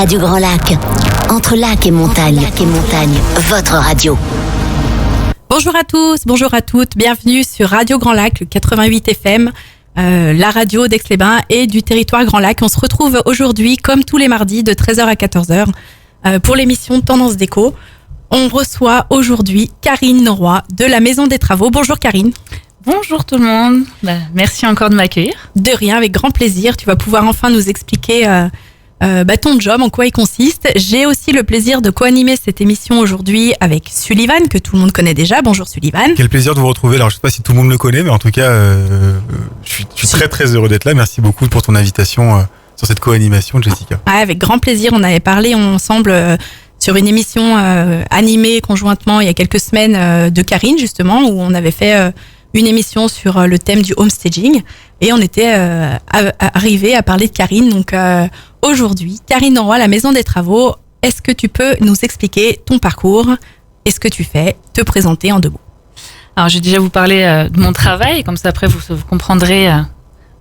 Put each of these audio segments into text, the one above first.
Radio Grand Lac. Entre lac et montagne, votre radio. Bonjour à tous, bonjour à toutes. Bienvenue sur Radio Grand Lac, le 88 FM, la radio d'Aix-les-Bains et du territoire Grand Lac. On se retrouve aujourd'hui, comme tous les mardis, de 13h à 14h, pour l'émission Tendance Déco. On reçoit aujourd'hui Karine Noroy de la Maison des Travaux. Bonjour Karine. Bonjour tout le monde. Merci encore de m'accueillir. De rien, avec grand plaisir. Tu vas pouvoir enfin nous expliquer ton job, en quoi il consiste. J'ai aussi le plaisir de co-animer cette émission aujourd'hui avec Sullivan, que tout le monde connaît déjà. Bonjour Sullivan. Quel plaisir de vous retrouver. Alors je ne sais pas si tout le monde le connaît, mais en tout cas, je suis très très heureux d'être là. Merci beaucoup pour ton invitation sur cette co-animation, Jessica. Avec grand plaisir. On avait parlé ensemble sur une émission animée conjointement il y a quelques semaines de Karine, justement, où on avait fait une émission sur le thème du homestaging et on était arrivé à parler de Karine. Donc aujourd'hui, Karine Noroy, la Maison des Travaux. Est-ce que tu peux nous expliquer ton parcours et ce que tu fais, te présenter en 2 mots? Alors je vais déjà vous parler de mon travail, comme ça après vous comprendrez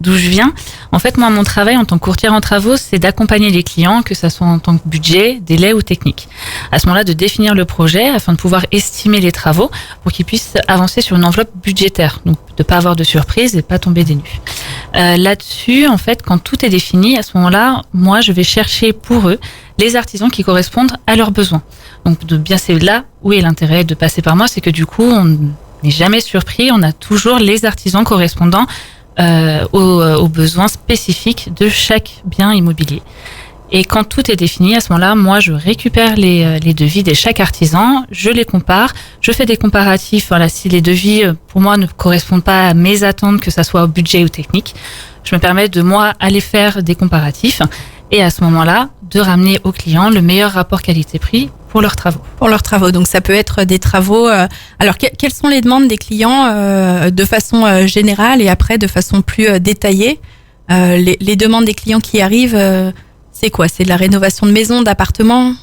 d'où je viens. En fait, moi, mon travail en tant que courtière en travaux, c'est d'accompagner les clients, que ça soit en tant que budget, délai ou technique. À ce moment-là, de définir le projet afin de pouvoir estimer les travaux pour qu'ils puissent avancer sur une enveloppe budgétaire. Donc, de pas avoir de surprise et pas tomber des nues. Là-dessus, en fait, quand tout est défini, à ce moment-là, moi, je vais chercher pour eux les artisans qui correspondent à leurs besoins. Donc, c'est là où est l'intérêt de passer par moi, c'est que du coup, on n'est jamais surpris, on a toujours les artisans correspondant aux besoins spécifiques de chaque bien immobilier. Et quand tout est défini, à ce moment-là, moi, je récupère les devis de chaque artisan, je les compare, je fais des comparatifs. Voilà, si les devis, pour moi, ne correspondent pas à mes attentes, que ça soit au budget ou technique, je me permets de, moi, aller faire des comparatifs et à ce moment-là, de ramener aux clients le meilleur rapport qualité-prix pour leurs travaux. Pour leurs travaux. Donc, ça peut être des travaux... Alors, quelles sont les demandes des clients de façon générale et après de façon plus détaillée? Les demandes des clients qui arrivent, c'est quoi? C'est de la rénovation de maisons, d'appartements?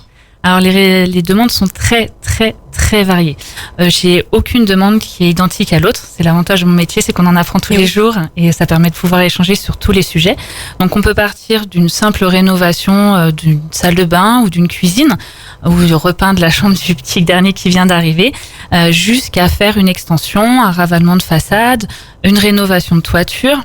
Alors, les demandes sont très, très, très variées. J'ai aucune demande qui est identique à l'autre. C'est l'avantage de mon métier, c'est qu'on en apprend tous les jours et ça permet de pouvoir échanger sur tous les sujets. Donc, on peut partir d'une simple rénovation d'une salle de bain ou d'une cuisine ou de repeindre la chambre du petit dernier qui vient d'arriver jusqu'à faire une extension, un ravalement de façade, une rénovation de toiture.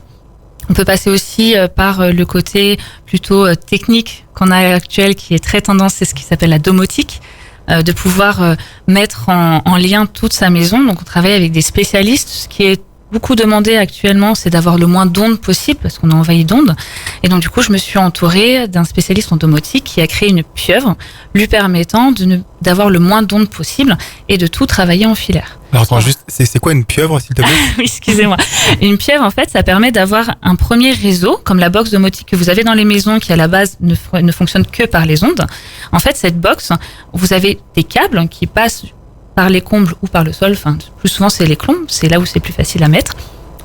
On peut passer aussi par le côté plutôt technique qu'on a actuel, qui est très tendance, c'est ce qui s'appelle la domotique, de pouvoir mettre en lien toute sa maison. Donc on travaille avec des spécialistes. Ce qui est beaucoup demandé actuellement, c'est d'avoir le moins d'ondes possible, parce qu'on est envahi d'ondes. Et donc du coup, je me suis entourée d'un spécialiste en domotique qui a créé une pieuvre lui permettant d'avoir le moins d'ondes possible et de tout travailler en filaire. Alors attends, juste, c'est quoi une pieuvre, s'il te plaît? Oui, excusez-moi. Une pieuvre, en fait, ça permet d'avoir un premier réseau, comme la box domotique que vous avez dans les maisons, qui à la base ne fonctionne que par les ondes. En fait, cette box, vous avez des câbles qui passent par les combles ou par le sol. Enfin, plus souvent, c'est les combles, c'est là où c'est plus facile à mettre.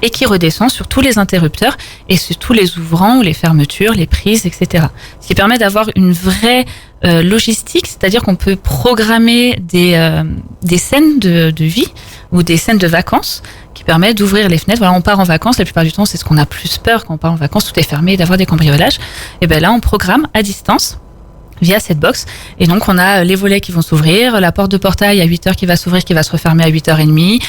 Et qui redescend sur tous les interrupteurs et sur tous les ouvrants ou les fermetures, les prises, etc. Ce qui permet d'avoir une vraie logistique, c'est-à-dire qu'on peut programmer des scènes de vie ou des scènes de vacances qui permettent d'ouvrir les fenêtres. Voilà, on part en vacances, la plupart du temps, c'est ce qu'on a plus peur quand on part en vacances, tout est fermé, d'avoir des cambriolages. Et ben là, on programme à distance via cette box. Et donc, on a les volets qui vont s'ouvrir, la porte de portail à 8h qui va s'ouvrir, qui va se refermer à 8h30,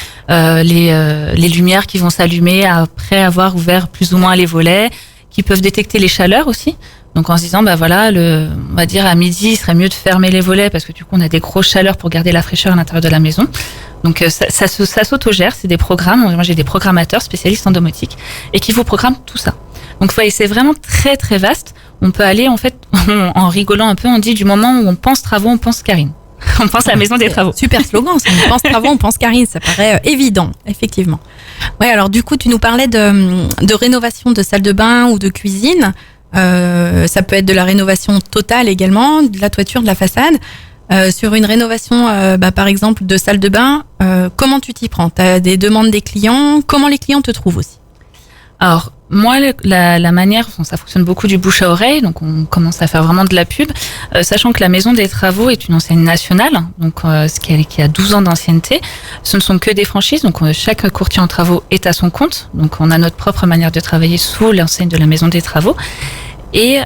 les lumières qui vont s'allumer après avoir ouvert plus ou moins les volets, qui peuvent détecter les chaleurs aussi. Donc, en se disant, on va dire à midi, il serait mieux de fermer les volets parce que du coup, on a des grosses chaleurs pour garder la fraîcheur à l'intérieur de la maison. Donc, ça s'autogère, c'est des programmes. Moi, j'ai des programmateurs spécialistes en domotique et qui vous programment tout ça. Donc, vous voyez, c'est vraiment très, très vaste. On peut aller, en fait, en rigolant un peu, on dit du moment où on pense travaux, on pense Karine. On pense à la Maison des Travaux. Super slogan, ça. On pense travaux, on pense Karine. Ça paraît évident, effectivement. Ouais, alors du coup, tu nous parlais de rénovation de salle de bain ou de cuisine. Ça peut être de la rénovation totale également, de la toiture, de la façade. Sur une rénovation, par exemple, de salle de bain, comment tu t'y prends? Tu as des demandes des clients. Comment les clients te trouvent aussi? Alors, moi, la manière, ça fonctionne beaucoup du bouche à oreille, donc on commence à faire vraiment de la pub, sachant que la Maison des Travaux est une enseigne nationale, donc qui a 12 ans d'ancienneté. Ce ne sont que des franchises, donc chaque courtier en travaux est à son compte, donc on a notre propre manière de travailler sous l'enseigne de la Maison des Travaux. Et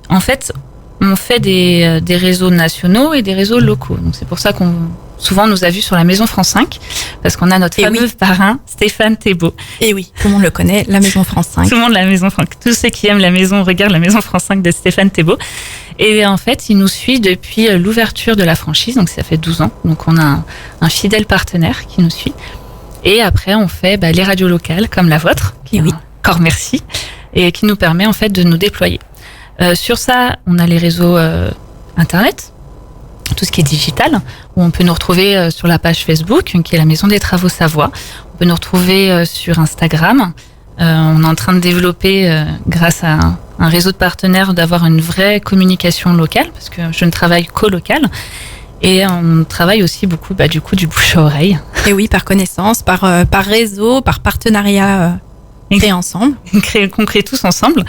en fait, On fait des réseaux nationaux et des réseaux locaux. Donc c'est pour ça qu'on souvent nous a vus sur la Maison France 5, parce qu'on a notre fameux parrain Stéphane Thébault. Et oui, tout le monde le connaît, la Maison France 5. Tout le monde la Maison France 5. Tous ceux qui aiment la maison regardent la Maison France 5 de Stéphane Thébault. Et en fait, il nous suit depuis l'ouverture de la franchise, donc ça fait 12 ans. Donc on a un fidèle partenaire qui nous suit. Et après, on fait les radios locales comme la vôtre, qui encore merci, et qui nous permet en fait de nous déployer. Sur ça, on a les réseaux internet, tout ce qui est digital, où on peut nous retrouver sur la page Facebook, qui est la Maison des Travaux Savoie. On peut nous retrouver sur Instagram. On est en train de développer, grâce à un réseau de partenaires, d'avoir une vraie communication locale, parce que je ne travaille qu'au local. Et on travaille aussi beaucoup, du coup, du bouche à oreille. Et oui, par connaissance, par réseau, par partenariat créé ensemble. Qu'on crée tous ensemble.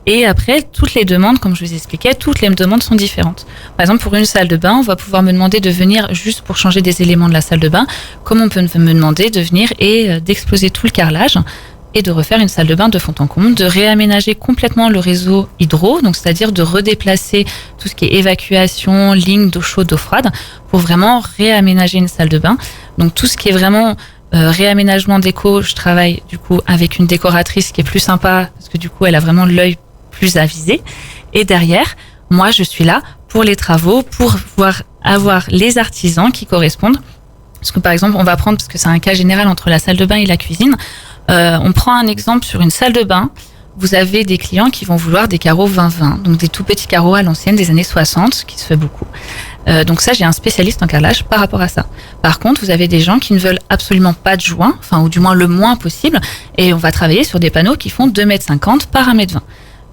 Et après, toutes les demandes, comme je vous expliquais, toutes les demandes sont différentes. Par exemple, pour une salle de bain, on va pouvoir me demander de venir juste pour changer des éléments de la salle de bain, comme on peut me demander de venir et d'exploser tout le carrelage et de refaire une salle de bain de fond en comble, de réaménager complètement le réseau hydro, donc c'est-à-dire de redéplacer tout ce qui est évacuation, ligne d'eau chaude, d'eau froide, pour vraiment réaménager une salle de bain. Donc tout ce qui est vraiment réaménagement déco, je travaille du coup avec une décoratrice qui est plus sympa, parce que du coup elle a vraiment l'œil plus avisé. Et derrière, moi je suis là pour les travaux, pour pouvoir avoir les artisans qui correspondent. Parce que par exemple, on va prendre, parce que c'est un cas général entre la salle de bain et la cuisine, on prend un exemple sur une salle de bain. Vous avez des clients qui vont vouloir des carreaux 20-20, donc des tout petits carreaux à l'ancienne des années 60, qui se fait beaucoup. Donc ça, j'ai un spécialiste en carrelage par rapport à ça. Par contre, vous avez des gens qui ne veulent absolument pas de joints, ou du moins le moins possible, et on va travailler sur des panneaux qui font 2,50 m par 1,20 m.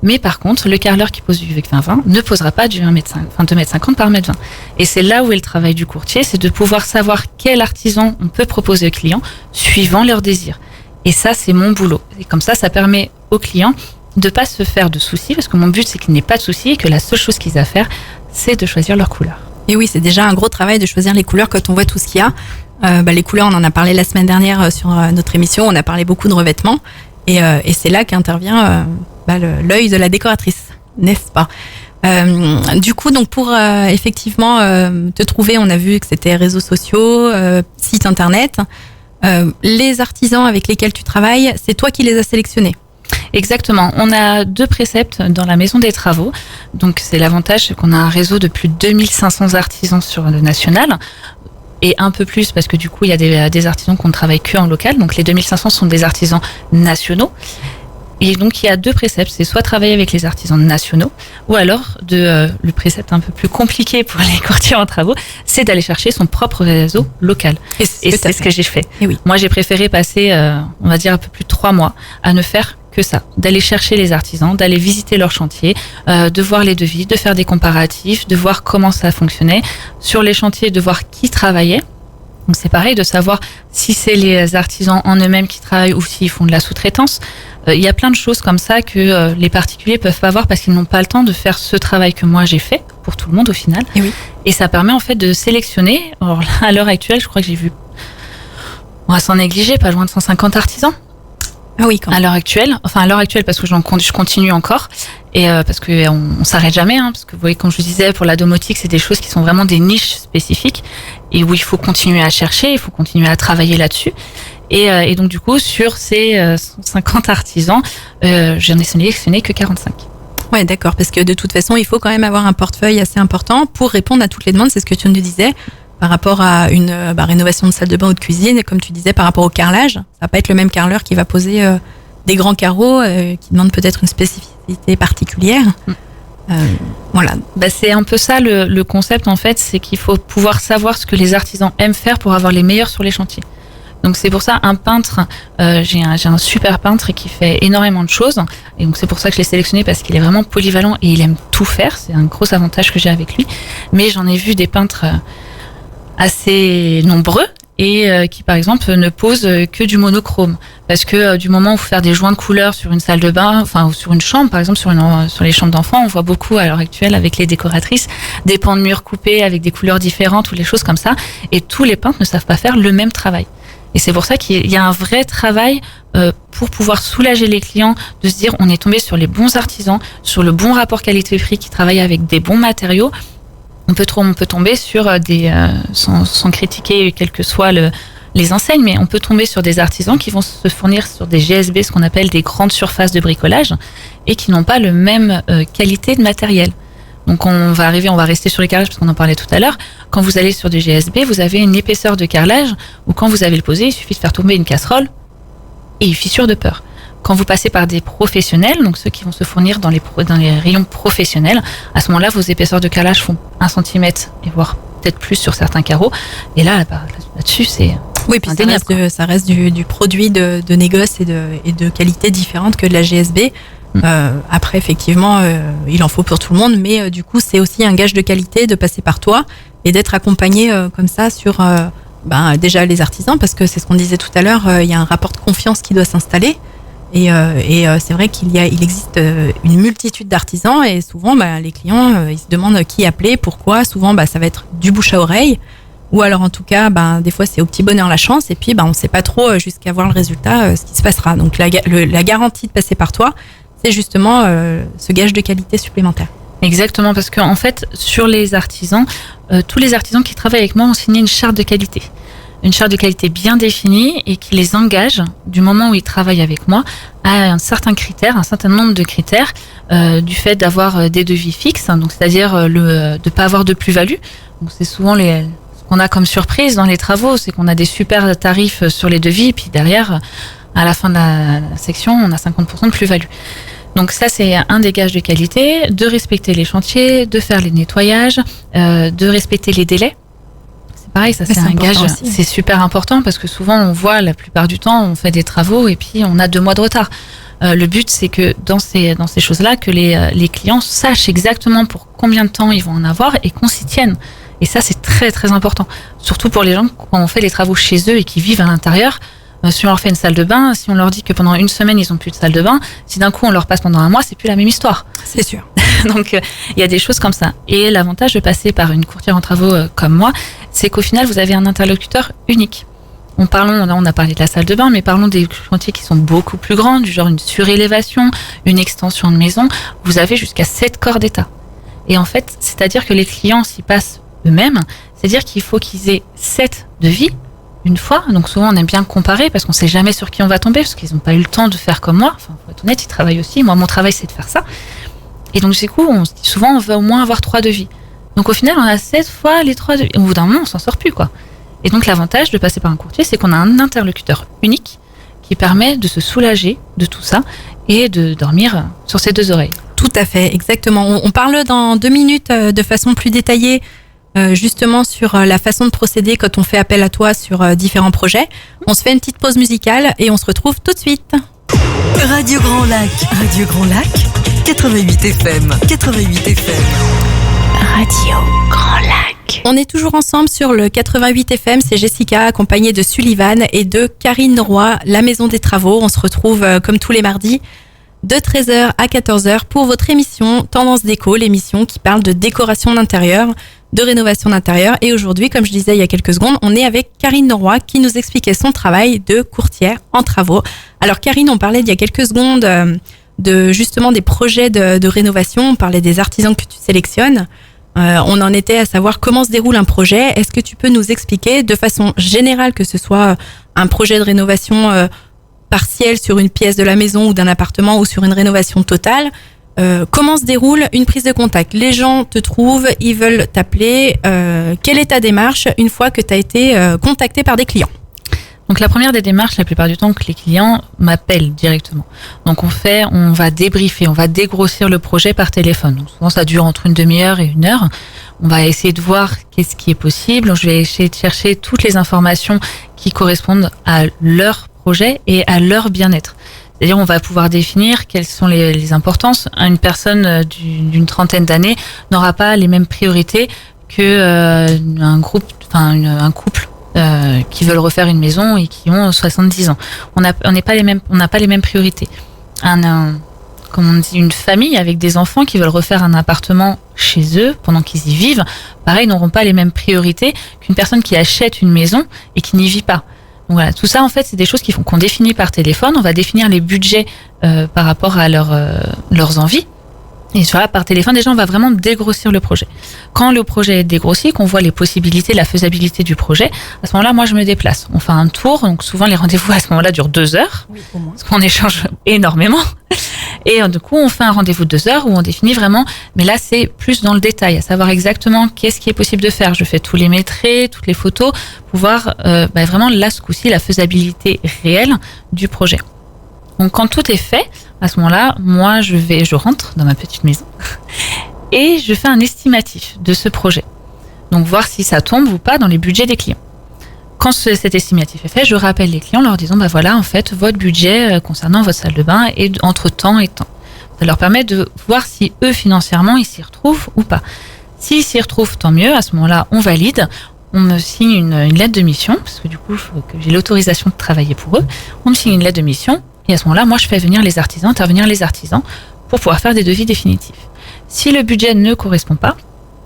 Mais par contre, le carreleur qui pose du 20-20 ne posera pas du 2,50 m par 1,20 m. Et c'est là où est le travail du courtier, c'est de pouvoir savoir quel artisan on peut proposer aux clients suivant leurs désirs. Et ça, c'est mon boulot. Et comme ça permet aux clients de pas se faire de soucis, parce que mon but, c'est qu'il n'y ait pas de soucis et que la seule chose qu'ils aient à faire, c'est de choisir leur couleur. Et oui, c'est déjà un gros travail de choisir les couleurs quand on voit tout ce qu'il y a. Les couleurs, on en a parlé la semaine dernière sur notre émission, on a parlé beaucoup de revêtements. Et c'est là qu'intervient l'œil de la décoratrice, n'est-ce pas? Du coup, donc pour effectivement te trouver, on a vu que c'était réseaux sociaux, site internet. Les artisans avec lesquels tu travailles, c'est toi qui les as sélectionnés? Exactement. On a 2 préceptes dans la Maison des Travaux. Donc, c'est l'avantage, c'est qu'on a un réseau de plus de 2500 artisans sur le national. Et un peu plus, parce que du coup, il y a des artisans qu'on ne travaille que en local. Donc, les 2500 sont des artisans nationaux. Et donc, il y a 2 préceptes. C'est soit travailler avec les artisans nationaux, ou alors, le précepte un peu plus compliqué pour les courtiers en travaux, c'est d'aller chercher son propre réseau local. Et c'est ce que j'ai fait. Et oui. Moi, j'ai préféré passer, on va dire, un peu plus de 3 mois à ne faire que ça, d'aller chercher les artisans, d'aller visiter leur chantier, de voir les devis, de faire des comparatifs, de voir comment ça fonctionnait sur les chantiers, de voir qui travaillait. Donc c'est pareil, de savoir si c'est les artisans en eux-mêmes qui travaillent ou s'ils font de la sous-traitance. Il y a plein de choses comme ça que les particuliers peuvent pas voir parce qu'ils n'ont pas le temps de faire ce travail que moi j'ai fait pour tout le monde au final. Et oui. Et ça permet en fait de sélectionner. Alors là, à l'heure actuelle, je crois que j'ai vu, on va s'en négliger, pas loin de 150 artisans. Ah oui, quand même. À l'heure actuelle parce que je continue encore et parce que on s'arrête jamais, parce que vous voyez, comme je vous disais, pour la domotique, c'est des choses qui sont vraiment des niches spécifiques et où il faut continuer à chercher, il faut continuer à travailler là-dessus. Et donc du coup, sur ces 150 artisans, j'en ai sélectionné que 45. Ouais, d'accord, parce que de toute façon, il faut quand même avoir un portefeuille assez important pour répondre à toutes les demandes. C'est ce que tu nous disais. Par rapport à une rénovation de salle de bain ou de cuisine, et comme tu disais, par rapport au carrelage, ça va pas être le même carreleur qui va poser des grands carreaux qui demandent peut-être une spécificité particulière. Voilà. C'est un peu ça le concept en fait, c'est qu'il faut pouvoir savoir ce que les artisans aiment faire pour avoir les meilleurs sur les chantiers. Donc c'est pour ça un peintre, j'ai un super peintre qui fait énormément de choses, et donc c'est pour ça que je l'ai sélectionné parce qu'il est vraiment polyvalent et il aime tout faire. C'est un gros avantage que j'ai avec lui. Mais j'en ai vu des peintres assez nombreux et qui par exemple ne pose que du monochrome, parce que du moment où faire des joints de couleurs sur une salle de bain, enfin ou sur une chambre par exemple, sur les chambres d'enfants, on voit beaucoup à l'heure actuelle avec les décoratrices des pans de murs coupés avec des couleurs différentes ou les choses comme ça, et tous les peintres ne savent pas faire le même travail. Et c'est pour ça qu'il y a un vrai travail pour pouvoir soulager les clients, de se dire on est tombé sur les bons artisans, sur le bon rapport qualité-prix, qui travaillent avec des bons matériaux. On peut tomber sur des, sans critiquer quelles que soient les enseignes, mais on peut tomber sur des artisans qui vont se fournir sur des GSB, ce qu'on appelle des grandes surfaces de bricolage, et qui n'ont pas le même qualité de matériel. Donc on va rester sur les carrelages parce qu'on en parlait tout à l'heure. Quand vous allez sur du GSB, vous avez une épaisseur de carrelage où quand vous avez le posé, il suffit de faire tomber une casserole et il fissure de peur. Quand vous passez par des professionnels, donc ceux qui vont se fournir dans les rayons professionnels, à ce moment-là, vos épaisseurs de carrelage font 1 cm et voire peut-être plus sur certains carreaux. Et là-dessus, c'est... Oui, puis ça reste du produit de négoce et de qualité différente que de la GSB. Après, effectivement, il en faut pour tout le monde, mais du coup, c'est aussi un gage de qualité de passer par toi et d'être accompagné comme ça sur déjà les artisans, parce que c'est ce qu'on disait tout à l'heure, il y a un rapport de confiance qui doit s'installer. Et c'est vrai il existe une multitude d'artisans, et souvent les clients ils se demandent qui appeler, pourquoi. Souvent ça va être du bouche à oreille, ou alors en tout cas des fois c'est au petit bonheur la chance, et puis on sait pas trop jusqu'à voir le résultat ce qui se passera. Donc la garantie de passer par toi, c'est justement ce gage de qualité supplémentaire. Exactement, parce qu'en fait sur les artisans, tous les artisans qui travaillent avec moi ont signé une charte de qualité. Une charte de qualité bien définie et qui les engage, du moment où ils travaillent avec moi, à un certain nombre de critères, du fait d'avoir des devis fixes, donc c'est-à-dire de pas avoir de plus-value. Donc c'est souvent ce qu'on a comme surprise dans les travaux, c'est qu'on a des super tarifs sur les devis, et puis derrière, à la fin de la section, on a 50% de plus-value. Donc ça, c'est un des gages de qualité, de respecter les chantiers, de faire les nettoyages, de respecter les délais. Pareil, ça c'est un gage, c'est super important, parce que souvent on voit, la plupart du temps, on fait des travaux et puis on a 2 mois de retard. Le but, c'est que dans ces choses-là, que les clients sachent exactement pour combien de temps ils vont en avoir et qu'on s'y tienne. Et ça, c'est très très important. Surtout pour les gens, quand on fait les travaux chez eux et qui vivent à l'intérieur. Si on leur fait une salle de bain, si on leur dit que pendant 1 semaine ils n'ont plus de salle de bain, si d'un coup on leur passe pendant 1 mois, c'est plus la même histoire. C'est sûr. Donc il y a des choses comme ça. Et l'avantage de passer par une courtière en travaux comme moi, c'est qu'au final vous avez un interlocuteur unique. On a parlé de la salle de bain, mais parlons des chantiers qui sont beaucoup plus grands, du genre une surélévation, une extension de maison. Vous avez jusqu'à 7 corps d'état. Et en fait, c'est-à-dire que les clients s'y passent eux-mêmes, c'est-à-dire qu'il faut qu'ils aient 7 devis une fois. Donc souvent on aime bien comparer, parce qu'on sait jamais sur qui on va tomber, parce qu'ils n'ont pas eu le temps de faire comme moi. Enfin, faut être honnête, ils travaillent aussi. Moi, mon travail, c'est de faire ça. Et donc du coup, on se dit souvent, on va au moins avoir 3 devis. Donc au final, on a 7 fois les 3 devis. Au bout d'un moment, on s'en sort plus, quoi. Et donc l'avantage de passer par un courtier, c'est qu'on a un interlocuteur unique qui permet de se soulager de tout ça et de dormir sur ses 2 oreilles. Tout à fait, exactement. On parle dans 2 minutes de façon plus détaillée justement sur la façon de procéder quand on fait appel à toi sur différents projets. On se fait une petite pause musicale et on se retrouve tout de suite. Radio Grand Lac, 88 FM, 88 FM. Radio Grand Lac. On est toujours ensemble sur le 88 FM, c'est Jessica accompagnée de Sullivan et de Karine Roy, la Maison des Travaux. On se retrouve comme tous les mardis de 13h à 14h pour votre émission Tendance Déco, l'émission qui parle de décoration d'intérieur, de rénovation d'intérieur. Et aujourd'hui, comme je disais il y a quelques secondes, on est avec Karine Roy qui nous expliquait son travail de courtière en travaux. Alors Karine, on parlait il y a quelques secondes de justement des projets de rénovation, on parlait des artisans que tu sélectionnes. On en était à savoir comment se déroule un projet. Est-ce que tu peux nous expliquer de façon générale, que ce soit un projet de rénovation partielle sur une pièce de la maison ou d'un appartement, ou sur une rénovation totale, comment se déroule une prise de contact? Les gens te trouvent, ils veulent t'appeler. Quelle est ta démarche une fois que tu as été contacté par des clients? Donc la première des démarches, la plupart du temps, que les clients m'appellent directement. Donc on va débriefer, on va dégrossir le projet par téléphone. Donc souvent ça dure entre une demi-heure et 1 heure. On va essayer de voir qu'est-ce qui est possible. Je vais essayer de chercher toutes les informations qui correspondent à leur projet et à leur bien-être. C'est-à-dire on va pouvoir définir quelles sont les importances. Une personne d'une trentaine d'années n'aura pas les mêmes priorités que un couple qui veulent refaire une maison et qui ont 70 ans. On n'a pas les mêmes priorités. Comme on dit, une famille avec des enfants qui veulent refaire un appartement chez eux pendant qu'ils y vivent, pareil, n'auront pas les mêmes priorités qu'une personne qui achète une maison et qui n'y vit pas. Donc voilà, tout ça en fait, c'est des choses qu'on définit par téléphone. On va définir les budgets par rapport à leurs envies. Et voilà, par téléphone, déjà, on va vraiment dégrossir le projet. Quand le projet est dégrossi, qu'on voit les possibilités, la faisabilité du projet, à ce moment-là, moi, je me déplace. On fait un tour. Donc, souvent, les rendez-vous à ce moment-là durent 2 heures. Oui, au moins. Parce qu'on échange énormément. Et du coup, on fait un rendez-vous de 2 heures où on définit vraiment, mais là, c'est plus dans le détail, à savoir exactement qu'est-ce qui est possible de faire. Je fais tous les métrés, toutes les photos, pour voir vraiment, là, ce coup-ci, la faisabilité réelle du projet. Donc, quand tout est fait, à ce moment-là, moi, je rentre dans ma petite maison et je fais un estimatif de ce projet. Donc, voir si ça tombe ou pas dans les budgets des clients. Quand cet estimatif est fait, je rappelle les clients en leur disant, voilà, en fait, votre budget concernant votre salle de bain est entre temps et temps. Ça leur permet de voir si eux, financièrement, ils s'y retrouvent ou pas. S'ils s'y retrouvent, tant mieux. À ce moment-là, on valide. On me signe une lettre de mission, parce que du coup, il faut que j'ai l'autorisation de travailler pour eux. On me signe une lettre de mission. Et à ce moment-là, moi, je fais intervenir les artisans pour pouvoir faire des devis définitifs. Si le budget ne correspond pas,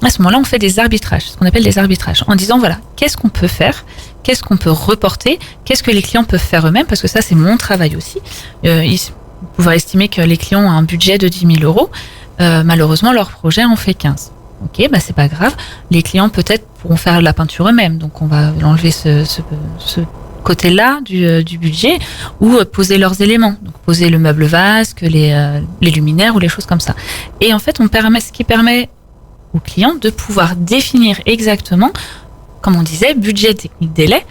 à ce moment-là, on fait des arbitrages, ce qu'on appelle des arbitrages, en disant, voilà, qu'est-ce qu'on peut faire, qu'est-ce qu'on peut reporter, qu'est-ce que les clients peuvent faire eux-mêmes, parce que ça, c'est mon travail aussi. On pourrait estimer que les clients ont un budget de 10 000 euros. Malheureusement, leur projet en fait 15. Ok, c'est pas grave. Les clients, peut-être, pourront faire la peinture eux-mêmes. Donc, on va enlever ce côté-là du budget, ou poser leurs éléments, donc poser le meuble vasque, les luminaires ou les choses comme ça. Et en fait, ce qui permet aux clients de pouvoir définir exactement, comme on disait, budget, technique, délai.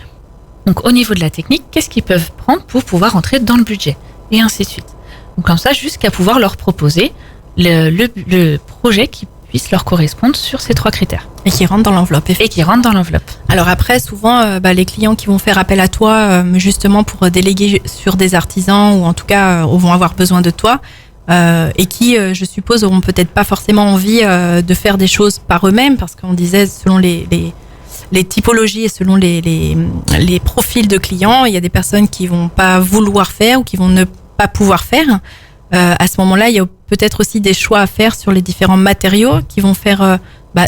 Donc au niveau de la technique, qu'est-ce qu'ils peuvent prendre pour pouvoir entrer dans le budget, et ainsi de suite. Donc comme ça, jusqu'à pouvoir leur proposer le projet qui puisse leur correspondre sur ces 3 critères. Et qui rentre dans l'enveloppe. Alors après, souvent, les clients qui vont faire appel à toi, justement pour déléguer sur des artisans, ou en tout cas, vont avoir besoin de toi, et qui, je suppose, auront peut-être pas forcément envie de faire des choses par eux-mêmes, parce qu'on disait, selon les typologies et selon les profils de clients, il y a des personnes qui vont pas vouloir faire ou qui vont ne pas pouvoir faire. À ce moment-là, il y a peut-être aussi des choix à faire sur les différents matériaux qui vont faire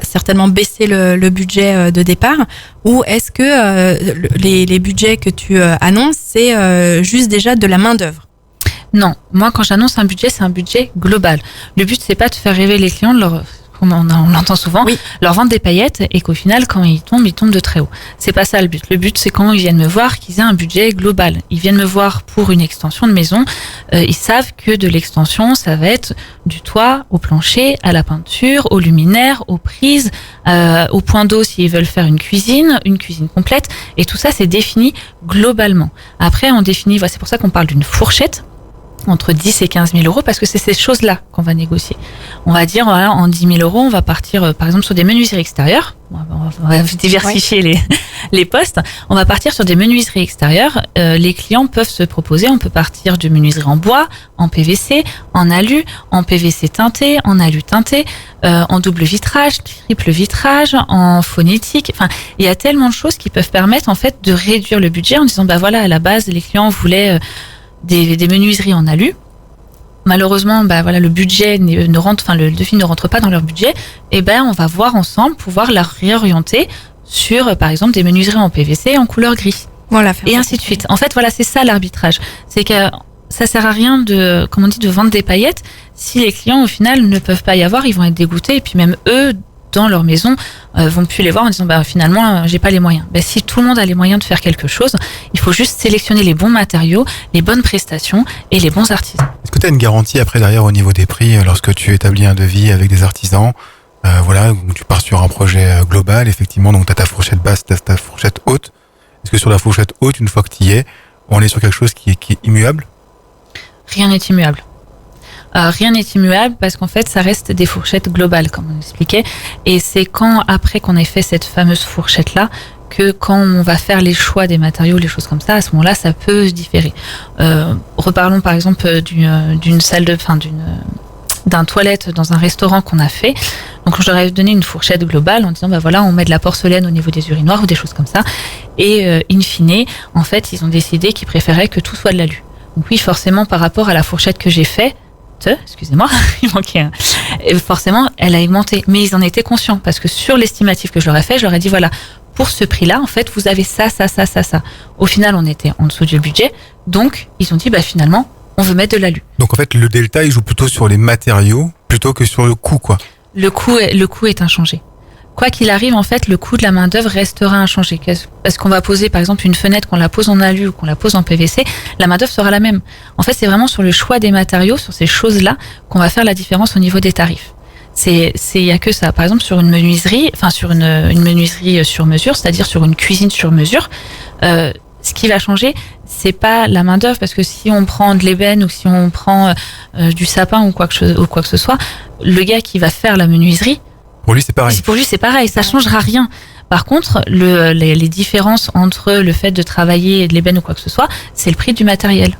certainement baisser le budget de départ. Ou est-ce que les budgets que tu annonces, c'est juste déjà de la main-d'œuvre? Non, moi quand j'annonce un budget, c'est un budget global. Le but, c'est pas de faire rêver les clients, on l'entend souvent, oui, leur vendre des paillettes, et qu'au final, quand ils tombent de très haut. C'est pas ça le but. Le but, c'est quand ils viennent me voir, qu'ils aient un budget global. Ils viennent me voir pour une extension de maison. Ils savent que de l'extension, ça va être du toit au plancher, à la peinture, aux luminaires, aux prises, au point d'eau s'ils veulent faire une cuisine complète. Et tout ça, c'est défini globalement. Après, on définit, c'est pour ça qu'on parle d'une fourchette entre 10 et 15 000 euros, parce que c'est ces choses-là qu'on va négocier. On va dire, voilà, en 10 000 euros, on va partir, par exemple, sur des menuiseries extérieures. On va diversifier les postes. On va partir sur des menuiseries extérieures. Les clients peuvent se proposer, on peut partir de menuiserie en bois, en PVC, en alu, en PVC teinté, en alu teinté, en double vitrage, triple vitrage, en phonétique. Enfin, il y a tellement de choses qui peuvent permettre, en fait, de réduire le budget en disant, voilà, à la base, les clients voulaient des menuiseries en alu. Malheureusement, le budget le devis ne rentre pas dans leur budget. Et on va voir ensemble, pouvoir la réorienter sur, par exemple, des menuiseries en PVC en couleur gris. Voilà. Et ainsi de suite. En fait, c'est ça l'arbitrage. C'est que ça sert à rien de vendre des paillettes si les clients, au final, ne peuvent pas y avoir, ils vont être dégoûtés, et puis même eux, dans leur maison, vont plus les voir en disant finalement j'ai pas les moyens. Si tout le monde a les moyens de faire quelque chose, il faut juste sélectionner les bons matériaux, les bonnes prestations et les bons artisans. Est-ce que tu as une garantie après derrière au niveau des prix lorsque tu établis un devis avec des artisans, où tu pars sur un projet global, effectivement, donc tu as ta fourchette basse, tu as ta fourchette haute. Est-ce que sur la fourchette haute, une fois que tu y es, on est sur quelque chose qui est immuable? Rien n'est immuable. Rien n'est immuable, parce qu'en fait, ça reste des fourchettes globales, comme on expliquait. Et c'est après qu'on ait fait cette fameuse fourchette-là, que quand on va faire les choix des matériaux, les choses comme ça, à ce moment-là, ça peut se différer. Reparlons par exemple d'une salle d'un toilette dans un restaurant qu'on a fait. Donc je leur ai donné une fourchette globale en disant voilà, on met de la porcelaine au niveau des urinoirs ou des choses comme ça. Et in fine, en fait, ils ont décidé qu'ils préféraient que tout soit de l'alu. Donc oui, forcément, par rapport à la fourchette que j'ai faite, excusez-moi, il manquait un. Et forcément, elle a augmenté. Mais ils en étaient conscients parce que sur l'estimatif que je leur ai fait, je leur ai dit voilà, pour ce prix-là, en fait, vous avez ça. Au final, on était en dessous du budget. Donc, ils ont dit finalement, on veut mettre de l'alu. Donc en fait, le delta, il joue plutôt sur les matériaux plutôt que sur le coût, quoi. Le coût est inchangé. Quoi qu'il arrive, en fait, le coût de la main-d'œuvre restera inchangé. Parce qu'on va poser, par exemple, une fenêtre, qu'on la pose en alu ou qu'on la pose en PVC, la main-d'œuvre sera la même. En fait, c'est vraiment sur le choix des matériaux, sur ces choses-là, qu'on va faire la différence au niveau des tarifs. Il y a que ça. Par exemple, sur une menuiserie, sur une menuiserie sur mesure, c'est-à-dire sur une cuisine sur mesure, ce qui va changer, c'est pas la main d'œuvre, parce que si on prend de l'ébène ou si on prend du sapin ou quoi que ce soit, le gars qui va faire la menuiserie, pour lui c'est pareil. Pour lui c'est pareil, ça changera rien. Par contre, les différences entre le fait de travailler de l'ébène ou quoi que ce soit, c'est le prix du matériel.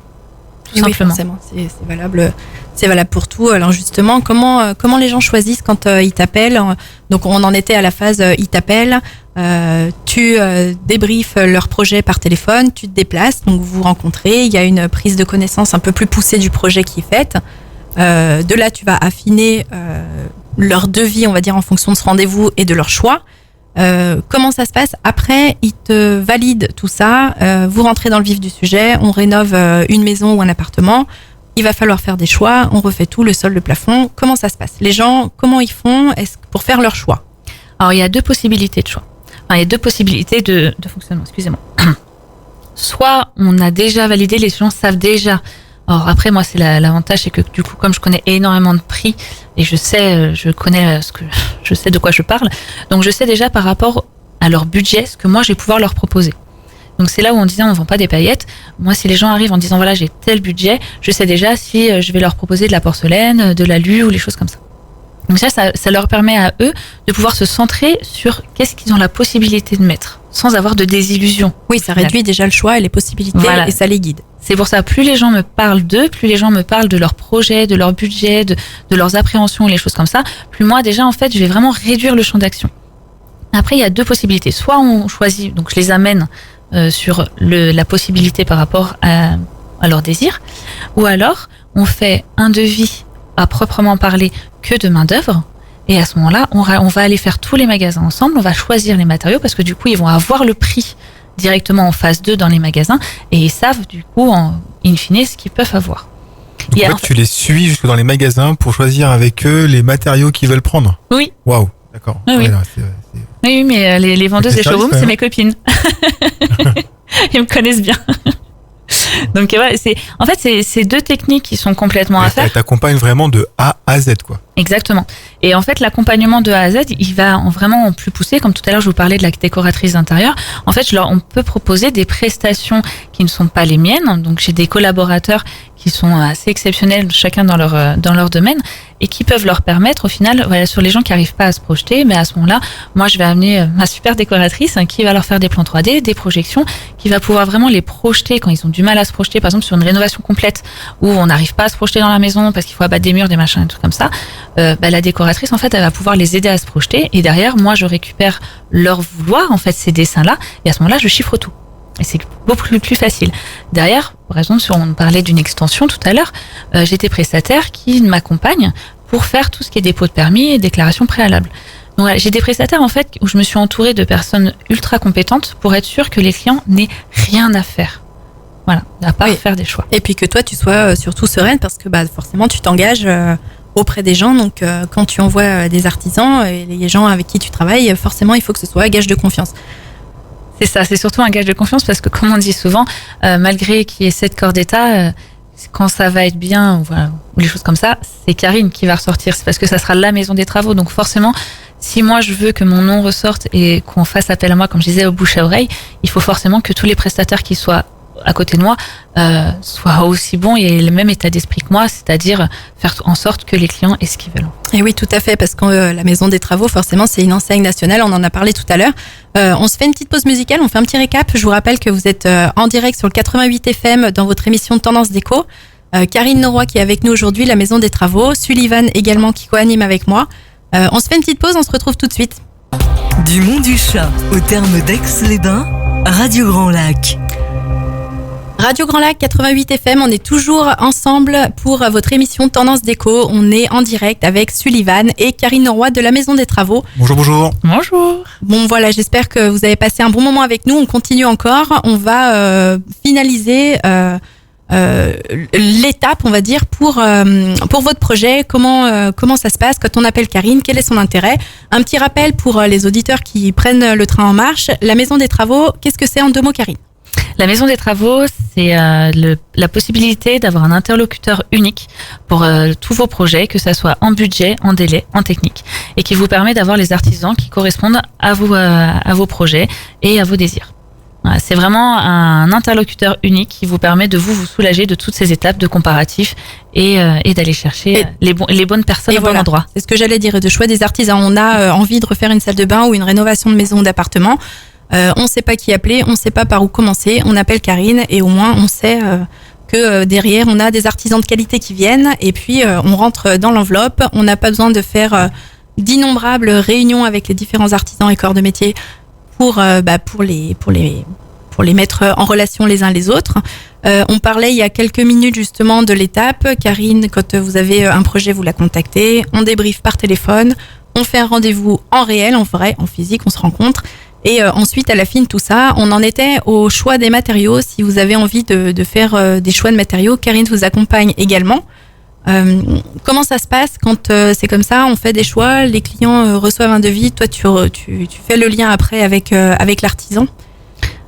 Tout simplement. Forcément, c'est valable. C'est valable pour tout. Alors justement, comment les gens choisissent quand ils t'appellent? Donc on en était à la phase ils t'appellent, tu débriefes leur projet par téléphone, tu te déplaces, donc vous vous rencontrez, il y a une prise de connaissance un peu plus poussée du projet qui est faite. De là, tu vas affiner leur devis, on va dire, en fonction de ce rendez-vous et de leur choix. Comment ça se passe? Après, ils te valident tout ça, vous rentrez dans le vif du sujet, on rénove une maison ou un appartement. Il va falloir faire des choix, on refait tout, le sol, le plafond. Comment ça se passe? Les gens, comment ils font pour faire leur choix? Alors, il y a deux possibilités de choix. Enfin, il y a deux possibilités de fonctionnement, excusez-moi. Soit on a déjà validé, les gens savent déjà. Alors après, moi, c'est l'avantage, c'est que du coup, comme je connais énormément de prix et je sais de quoi je parle, donc je sais déjà par rapport à leur budget ce que moi, je vais pouvoir leur proposer. Donc c'est là où on disait on vend pas des paillettes. Moi, si les gens arrivent en disant voilà, j'ai tel budget, je sais déjà si je vais leur proposer de la porcelaine, de l'alu ou les choses comme ça. Donc ça leur permet à eux de pouvoir se centrer sur qu'est-ce qu'ils ont la possibilité de mettre, sans avoir de désillusion. Oui, ça réduit déjà le choix et les possibilités, voilà. Et ça les guide. C'est pour ça, plus les gens me parlent d'eux, plus les gens me parlent de leur projet, de leur budget, de leurs appréhensions et les choses comme ça, plus moi déjà en fait je vais vraiment réduire le champ d'action. Après, il y a deux possibilités. Soit on choisit, donc je les amène sur la possibilité par rapport à leur désir, ou alors on fait un devis à proprement parler que de main d'œuvre, et à ce moment-là on va aller faire tous les magasins ensemble, on va choisir les matériaux parce que du coup ils vont avoir le prix directement en phase 2 dans les magasins et ils savent du coup in fine ce qu'ils peuvent avoir. Donc en fait, tu les suis jusque dans les magasins pour choisir avec eux les matériaux qu'ils veulent prendre. Oui. Waouh, d'accord. Oui, oui. Oui, mais les vendeuses des showrooms, c'est mes copines. Ils me connaissent bien. Donc ouais, c'est deux techniques qui sont complètement à faire. T'accompagnes vraiment de A à Z, quoi. Exactement. Et en fait, l'accompagnement de A à Z, il va vraiment en plus pousser. Comme tout à l'heure, je vous parlais de la décoratrice d'intérieur. En fait, on peut proposer des prestations qui ne sont pas les miennes. Donc, j'ai des collaborateurs qui sont assez exceptionnels, chacun dans leur domaine, et qui peuvent leur permettre, au final, voilà, sur les gens qui n'arrivent pas à se projeter, mais à ce moment-là, moi, je vais amener ma super décoratrice qui va leur faire des plans 3D, des projections, qui va pouvoir vraiment les projeter quand ils ont du mal à se projeter, par exemple, sur une rénovation complète, où on n'arrive pas à se projeter dans la maison parce qu'il faut abattre des murs, des machins, des trucs comme ça. La décoratrice, en fait, elle va pouvoir les aider à se projeter, et derrière, moi, je récupère leur vouloir, en fait, ces dessins-là, et à ce moment-là, je chiffre tout. Et c'est beaucoup plus facile. Derrière, par exemple, si on parlait d'une extension tout à l'heure, j'ai des prestataires qui m'accompagnent pour faire tout ce qui est dépôt de permis et déclaration préalable. Donc voilà, j'ai des prestataires en fait où je me suis entourée de personnes ultra compétentes pour être sûre que les clients n'aient rien à faire. Voilà, à part faire des choix. Et puis que toi, tu sois surtout sereine parce que forcément, tu t'engages auprès des gens. Donc, quand tu envoies des artisans et les gens avec qui tu travailles, forcément, il faut que ce soit un gage de confiance. C'est ça, c'est surtout un gage de confiance parce que, comme on dit souvent, malgré qu'il y ait 7 corps d'État, quand ça va être bien ou les choses comme ça, c'est Karine qui va ressortir. C'est parce que ça sera la maison des travaux. Donc forcément, si moi je veux que mon nom ressorte et qu'on fasse appel à moi, comme je disais, au bouche à oreille, il faut forcément que tous les prestataires qui soient à côté de moi soient aussi bons et aient le même état d'esprit que moi, c'est-à-dire faire en sorte que les clients aient ce qu'ils veulent. Et oui, tout à fait, parce que la Maison des Travaux, forcément, c'est une enseigne nationale, on en a parlé tout à l'heure. On se fait une petite pause musicale, on fait un petit récap. Je vous rappelle que vous êtes en direct sur le 88 FM dans votre émission Tendance Déco. Karine Noroy qui est avec nous aujourd'hui, la Maison des Travaux, Sullivan également qui co-anime avec moi. On se fait une petite pause, on se retrouve tout de suite. Du Mont du Chat au terme d'Aix-les-Bains, Radio Grand Lac. Radio Grand Lac 88 FM, on est toujours ensemble pour votre émission Tendance Déco. On est en direct avec Sullivan et Karine Noroy de la Maison des Travaux. Bonjour, bonjour. Bonjour. Bon voilà, j'espère que vous avez passé un bon moment avec nous. On continue encore. On va finaliser l'étape, on va dire, pour votre projet. Comment ça se passe quand on appelle Karine? Quel est son intérêt? Un petit rappel pour les auditeurs qui prennent le train en marche. La Maison des Travaux, qu'est-ce que c'est en 2 mots, Karine? La Maison des Travaux, c'est la possibilité d'avoir un interlocuteur unique pour tous vos projets, que ça soit en budget, en délai, en technique, et qui vous permet d'avoir les artisans qui correspondent à vos projets et à vos désirs. Voilà, c'est vraiment un interlocuteur unique qui vous permet de vous soulager de toutes ces étapes de comparatif et d'aller chercher les bonnes personnes au bon endroit. C'est ce que j'allais dire, de choix des artisans. On a envie de refaire une salle de bain ou une rénovation de maison ou d'appartement. On ne sait pas qui appeler, on ne sait pas par où commencer. On appelle Karine et au moins on sait que derrière on a des artisans de qualité qui viennent et puis on rentre dans l'enveloppe. On n'a pas besoin de faire d'innombrables réunions avec les différents artisans et corps de métier pour les mettre en relation les uns les autres. On parlait il y a quelques minutes justement de l'étape. Karine, quand vous avez un projet, vous la contactez. On débriefe par téléphone. On fait un rendez-vous en réel, en vrai, en physique, on se rencontre. Et ensuite, elle affine tout ça. On en était au choix des matériaux. Si vous avez envie de faire des choix de matériaux, Karine vous accompagne également. Comment ça se passe quand c'est comme ça? On fait des choix, les clients reçoivent un devis. Toi, tu fais le lien après avec l'artisan?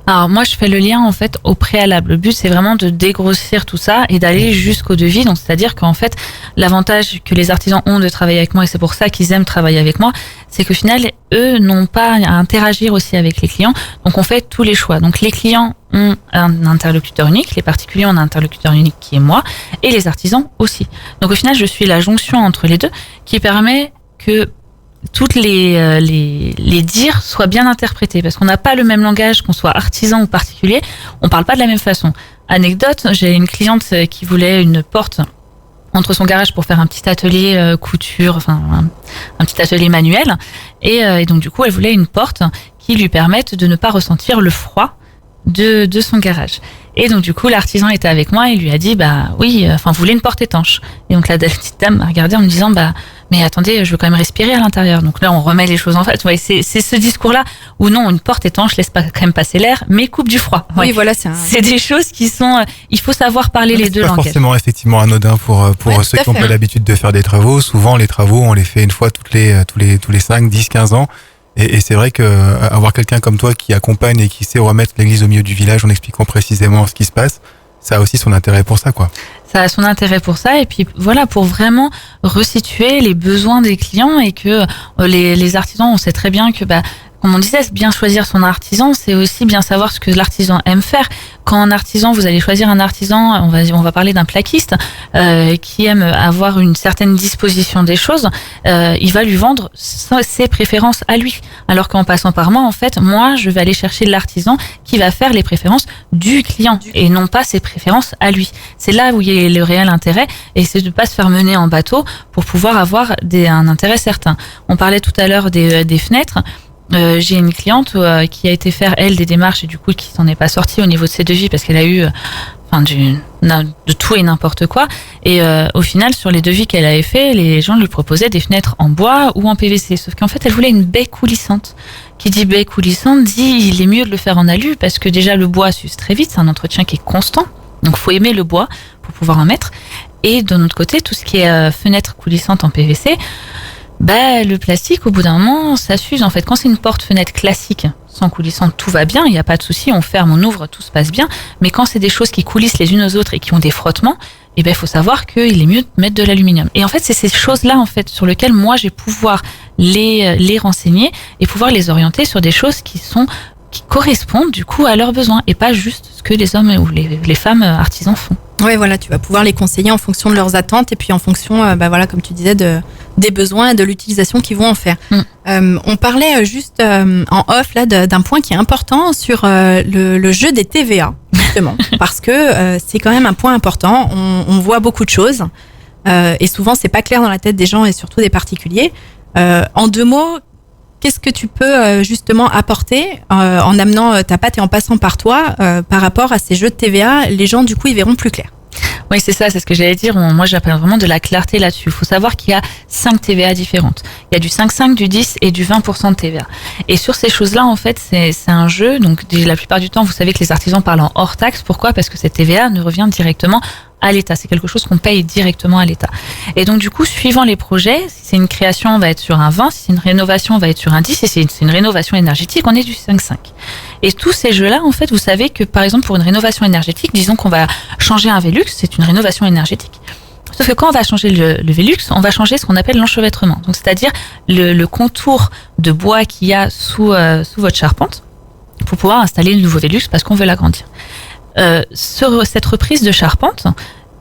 Alors moi, je fais le lien en fait au préalable. Le but, c'est vraiment de dégrossir tout ça et d'aller jusqu'au devis. Donc, c'est-à-dire qu'en fait, l'avantage que les artisans ont de travailler avec moi, et c'est pour ça qu'ils aiment travailler avec moi, c'est qu'au final, eux n'ont pas à interagir aussi avec les clients. Donc, on fait tous les choix. Donc, les clients ont un interlocuteur unique, les particuliers ont un interlocuteur unique qui est moi, et les artisans aussi. Donc, au final, je suis la jonction entre les deux qui permet que toutes les dires soient bien interprétés, parce qu'on n'a pas le même langage, qu'on soit artisan ou particulier, on parle pas de la même façon. Anecdote, j'ai une cliente qui voulait une porte entre son garage pour faire un petit atelier couture, enfin un petit atelier manuel, et donc du coup elle voulait une porte qui lui permette de ne pas ressentir le froid de son garage. Et donc du coup l'artisan était avec moi et lui a dit oui, vous voulez une porte étanche. Et donc la petite dame m'a regardé en me disant mais attendez, je veux quand même respirer à l'intérieur. Donc là on remet les choses en fait. Ouais, c'est ce discours-là où non, une porte étanche laisse pas quand même passer l'air, mais coupe du froid. Ouais. Oui, voilà, c'est des choses qui sont. Il faut savoir parler les deux langages. C'est pas forcément effectivement anodin pour ceux qui ont pas l'habitude de faire des travaux. Souvent les travaux on les fait une fois tous les 5, 10, 15 ans. Et c'est vrai que avoir quelqu'un comme toi qui accompagne et qui sait remettre l'église au milieu du village en expliquant précisément ce qui se passe, ça a aussi son intérêt pour ça, quoi. Ça a son intérêt pour ça, et puis voilà, pour vraiment resituer les besoins des clients, et que les artisans, on sait très bien que comme on disait, bien choisir son artisan, c'est aussi bien savoir ce que l'artisan aime faire. Quand un artisan, vous allez choisir un artisan, on va parler d'un plaquiste qui aime avoir une certaine disposition des choses, il va lui vendre ses préférences à lui. Alors qu'en passant par moi, en fait, moi, je vais aller chercher l'artisan qui va faire les préférences du client et non pas ses préférences à lui. C'est là où il y a le réel intérêt, et c'est de ne pas se faire mener en bateau pour pouvoir avoir un intérêt certain. On parlait tout à l'heure des fenêtres. J'ai une cliente qui a été faire elle des démarches et du coup qui s'en est pas sortie au niveau de ses devis parce qu'elle a eu de tout et n'importe quoi, et au final sur les devis qu'elle avait fait, les gens lui proposaient des fenêtres en bois ou en PVC, sauf qu'en fait elle voulait une baie coulissante. Qui dit baie coulissante dit il est mieux de le faire en alu parce que déjà le bois s'use très vite, c'est un entretien qui est constant, donc faut aimer le bois pour pouvoir en mettre. Et de notre côté, tout ce qui est fenêtre coulissante en PVC, le plastique, au bout d'un moment, ça s'use. En fait, quand c'est une porte-fenêtre classique, sans coulissante, tout va bien, il n'y a pas de souci, on ferme, on ouvre, tout se passe bien. Mais quand c'est des choses qui coulissent les unes aux autres et qui ont des frottements, il faut savoir qu'il est mieux de mettre de l'aluminium. Et en fait, c'est ces choses-là, en fait, sur lesquelles moi, je vais pouvoir les renseigner et pouvoir les orienter sur des choses qui correspondent, du coup, à leurs besoins et pas juste ce que les hommes ou les femmes artisans font. Oui, voilà, tu vas pouvoir les conseiller en fonction de leurs attentes et puis en fonction, comme tu disais, des besoins et de l'utilisation qu'ils vont en faire. On parlait juste en off là d'un point qui est important sur le jeu des TVA. justement, parce que c'est quand même un point important. On voit beaucoup de choses et souvent c'est pas clair dans la tête des gens et surtout des particuliers. En 2 mots, qu'est-ce que tu peux justement apporter en amenant ta patte et en passant par toi par rapport à ces jeux de TVA? Les gens du coup ils verront plus clair. Oui, c'est ça, c'est ce que j'allais dire. Moi, j'appelle vraiment de la clarté là-dessus. Il faut savoir qu'il y a 5 TVA différentes. Il y a du 5,5, du 10 et du 20% de TVA. Et sur ces choses-là, en fait, c'est un jeu. Donc, la plupart du temps, vous savez que les artisans parlent en hors taxe. Pourquoi? Parce que cette TVA ne revient directement à l'État. C'est quelque chose qu'on paye directement à l'État. Et donc, du coup, suivant les projets, si c'est une création, on va être sur un 20. Si c'est une rénovation, on va être sur un 10. Si c'est une rénovation énergétique, on est du 5,5. Et tous ces jeux-là, en fait, vous savez que, par exemple, pour une rénovation énergétique, disons qu'on va changer un Velux, c'est une rénovation énergétique. Sauf que quand on va changer le Velux, on va changer ce qu'on appelle l'enchevêtrement. Donc, c'est-à-dire le contour de bois qu'il y a sous votre charpente pour pouvoir installer le nouveau Velux parce qu'on veut l'agrandir. Cette reprise de charpente,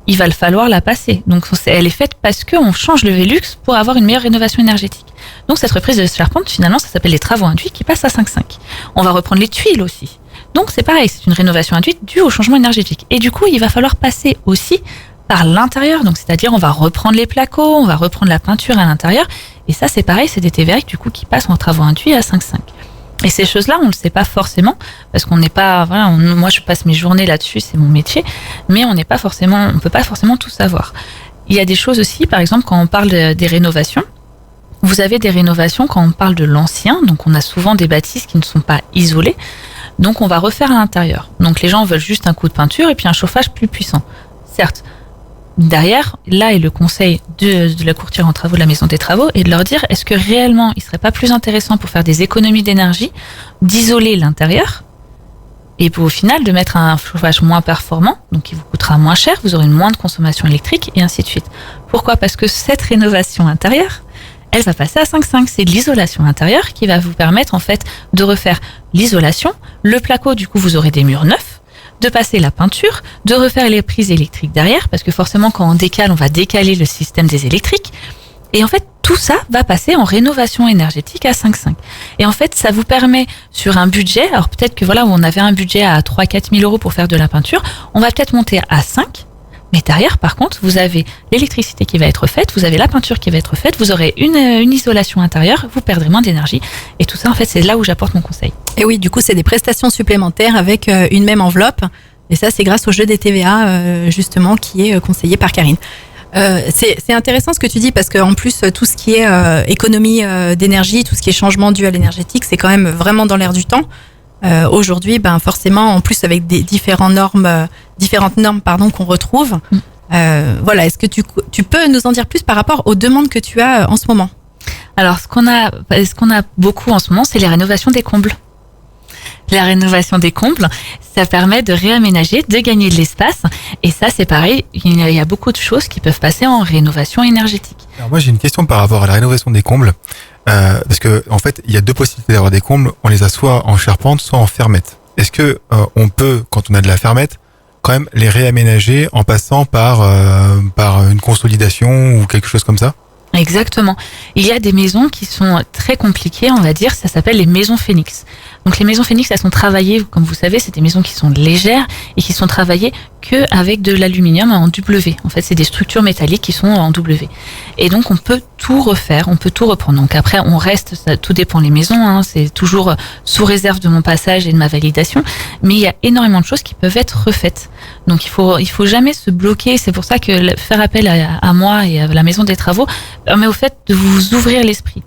il va falloir la passer. Donc, elle est faite parce qu'on change le Velux pour avoir une meilleure rénovation énergétique. Donc, cette reprise de charpente, finalement, ça s'appelle les travaux induits qui passent à 5,5. On va reprendre les tuiles aussi. Donc, c'est pareil, c'est une rénovation induite due au changement énergétique. Et du coup, il va falloir passer aussi par l'intérieur. Donc, c'est-à-dire, on va reprendre les placos, on va reprendre la peinture à l'intérieur. Et ça, c'est pareil, c'est des TVA du coup qui passent en travaux induits à 5,5. Et ces choses-là, on le sait pas forcément parce qu'on n'est pas, voilà, moi je passe mes journées là-dessus, c'est mon métier, mais on peut pas forcément tout savoir. Il y a des choses aussi, par exemple, quand on parle des rénovations, vous avez des rénovations quand on parle de l'ancien, donc on a souvent des bâtisses qui ne sont pas isolées, donc on va refaire à l'intérieur. Donc les gens veulent juste un coup de peinture et puis un chauffage plus puissant. Certes, derrière, là est le conseil de la courtière en travaux de la Maison des Travaux et de leur dire est-ce que réellement il serait pas plus intéressant pour faire des économies d'énergie d'isoler l'intérieur et pour au final de mettre un chauffage moins performant, donc qui vous coûtera moins cher, vous aurez une moindre consommation électrique et ainsi de suite. Pourquoi? Parce que cette rénovation intérieure, elle va passer à 5,5. C'est de l'isolation intérieure qui va vous permettre en fait de refaire l'isolation. Le placo, du coup, vous aurez des murs neufs, de passer la peinture, de refaire les prises électriques derrière, parce que forcément, quand on décale, on va décaler le système des électriques. Et en fait, tout ça va passer en rénovation énergétique à 5,5. Et en fait, ça vous permet, sur un budget, alors peut-être que voilà, où on avait un budget à 3-4 000 euros pour faire de la peinture, on va peut-être monter à 5. Mais derrière, par contre, vous avez l'électricité qui va être faite, vous avez la peinture qui va être faite, vous aurez une isolation intérieure, vous perdrez moins d'énergie. Et tout ça, en fait, c'est là où j'apporte mon conseil. Et oui, du coup, c'est des prestations supplémentaires avec une même enveloppe. Et ça, c'est grâce au jeu des TVA, justement, qui est conseillé par Karine. C'est intéressant ce que tu dis parce qu'en plus, tout ce qui est économie d'énergie, tout ce qui est changement dû à l'énergétique, c'est quand même vraiment dans l'air du temps. Aujourd'hui, ben forcément, en plus avec des différentes normes qu'on retrouve. Voilà, est-ce que tu peux nous en dire plus par rapport aux demandes que tu as en ce moment? Alors, ce qu'on a beaucoup en ce moment, c'est les rénovations des combles. La rénovation des combles, ça permet de réaménager, de gagner de l'espace. Et ça, c'est pareil, il y a beaucoup de choses qui peuvent passer en rénovation énergétique. Alors moi, j'ai une question par rapport à la rénovation des combles. Parce que en fait, il y a 2 possibilités d'avoir des combles. On les a soit en charpente, soit en fermette. Est-ce que on peut, quand on a de la fermette, quand même les réaménager en passant par une consolidation ou quelque chose comme ça? Exactement. Il y a des maisons qui sont très compliquées, on va dire, ça s'appelle les maisons Phoenix. Donc les maisons Phoenix, elles sont travaillées, comme vous savez, c'est des maisons qui sont légères et qui sont travaillées que avec de l'aluminium en W. En fait, c'est des structures métalliques qui sont en W. Et donc on peut tout refaire, on peut tout reprendre. Donc après, on reste, ça, tout dépend les maisons, hein, c'est toujours sous réserve de mon passage et de ma validation, mais il y a énormément de choses qui peuvent être refaites. Donc il faut jamais se bloquer. C'est pour ça que faire appel à moi et à la Maison des Travaux permet au fait de vous ouvrir l'esprit.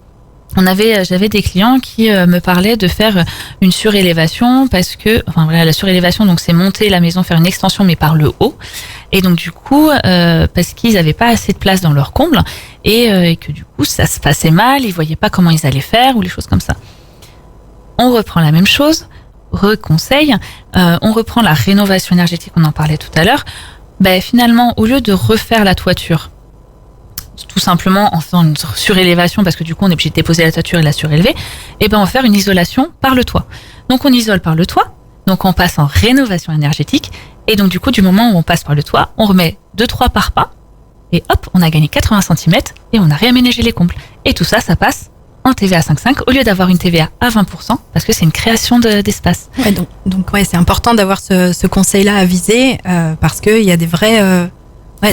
J'avais des clients qui me parlaient de faire une surélévation parce que, enfin voilà, la surélévation, donc c'est monter la maison, faire une extension mais par le haut. Et donc du coup, parce qu'ils n'avaient pas assez de place dans leur comble et que du coup ça se passait mal, ils voyaient pas comment ils allaient faire ou les choses comme ça. On reprend la même chose, conseil, on reprend la rénovation énergétique, on en parlait tout à l'heure. Ben finalement, au lieu de refaire la toiture, tout simplement en faisant une surélévation parce que du coup on est obligé de déposer la toiture et la surélever, et ben on va faire une isolation par le toit. Donc on isole par le toit, donc on passe en rénovation énergétique, et donc du coup du moment où on passe par le toit, on remet 2-3 parpaings, et hop, on a gagné 80 cm et on a réaménagé les combles. Et tout ça, ça passe en TVA 5,5 au lieu d'avoir une TVA à 20% parce que c'est une création d'espace. Ouais, donc ouais, c'est important d'avoir ce conseil-là à viser parce qu'il y a des vrais...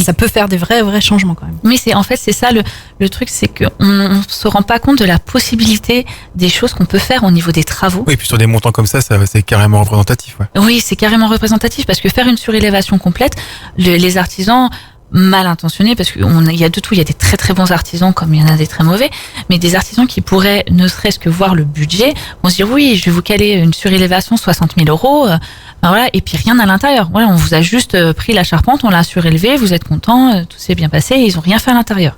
ça peut faire des vrais changements quand même. Mais c'est ça le truc, c'est qu'on se rend pas compte de la possibilité des choses qu'on peut faire au niveau des travaux. Oui, et puis sur des montants comme ça c'est carrément représentatif. Ouais. Oui, c'est carrément représentatif parce que faire une surélévation complète, les artisans mal intentionnés, parce qu'il y a de tout, il y a des très très bons artisans comme il y en a des très mauvais, mais des artisans qui pourraient ne serait-ce que voir le budget, vont se dire oui, je vais vous caler une surélévation 60 000 €, voilà, et puis rien à l'intérieur. Voilà, on vous a juste pris la charpente, on l'a surélevé, vous êtes content, tout s'est bien passé, ils ont rien fait à l'intérieur.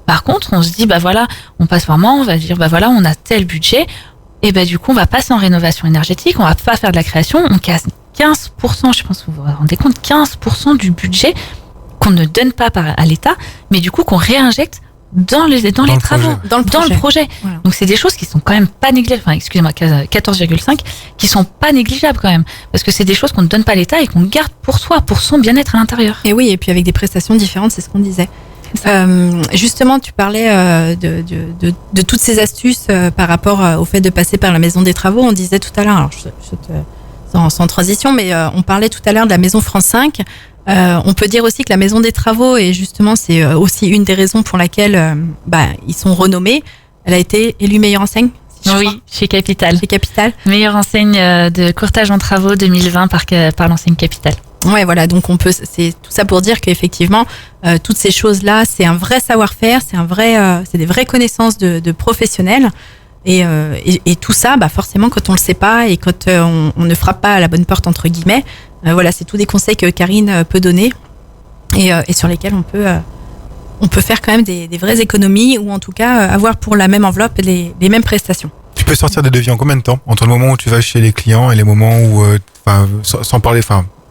Par contre, on se dit voilà, on passe par mois, on va dire voilà, on a tel budget, et du coup on va passer en rénovation énergétique, on va pas faire de la création, on casse 15%, je pense que vous vous rendez compte, 15% du budget qu'on ne donne pas à l'État, mais du coup qu'on réinjecte dans les travaux, dans le projet. Voilà. Donc c'est des choses qui sont quand même pas négligeables, 14,5, qui sont pas négligeables quand même, parce que c'est des choses qu'on ne donne pas à l'État et qu'on garde pour soi, pour son bien-être à l'intérieur. Et oui, et puis avec des prestations différentes, c'est ce qu'on disait. Justement, tu parlais de toutes ces astuces par rapport au fait de passer par la maison des travaux. On disait tout à l'heure, alors sans transition, mais on parlait tout à l'heure de la maison France 5. On peut dire aussi que la maison des travaux, et justement c'est aussi une des raisons pour laquelle ils sont renommés, elle a été élue meilleure enseigne. Oui, chez Capital. Chez Capital. Meilleure enseigne de courtage en travaux 2020 par l'enseigne Capital. Ouais, voilà, donc c'est tout ça pour dire qu'effectivement toutes ces choses-là, c'est un vrai savoir-faire, c'est des vraies connaissances de professionnels. Et tout ça, forcément, quand on le sait pas et quand on ne frappe pas à la bonne porte entre guillemets, voilà, c'est tous des conseils que Karine peut donner et sur lesquels on peut faire quand même des vraies économies ou en tout cas avoir pour la même enveloppe les mêmes prestations. Tu peux sortir des devis en combien de temps entre le moment où tu vas chez les clients et les moments où, sans parler,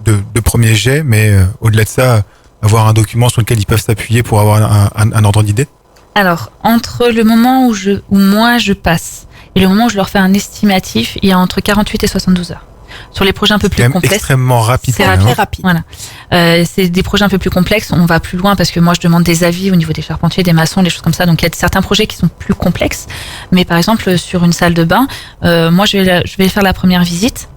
de premier jet, mais au-delà de ça, avoir un document sur lequel ils peuvent s'appuyer pour avoir un ordre d'idée? Alors, entre le moment où moi je passe et le moment où je leur fais un estimatif, il y a entre 48 et 72 heures. Sur les projets un peu plus complexes, c'est extrêmement rapide. C'est très rapide. Voilà. C'est des projets un peu plus complexes. On va plus loin parce que moi je demande des avis au niveau des charpentiers, des maçons, des choses comme ça. Donc il y a certains projets qui sont plus complexes. Mais par exemple sur une salle de bain, moi je vais faire la première visite.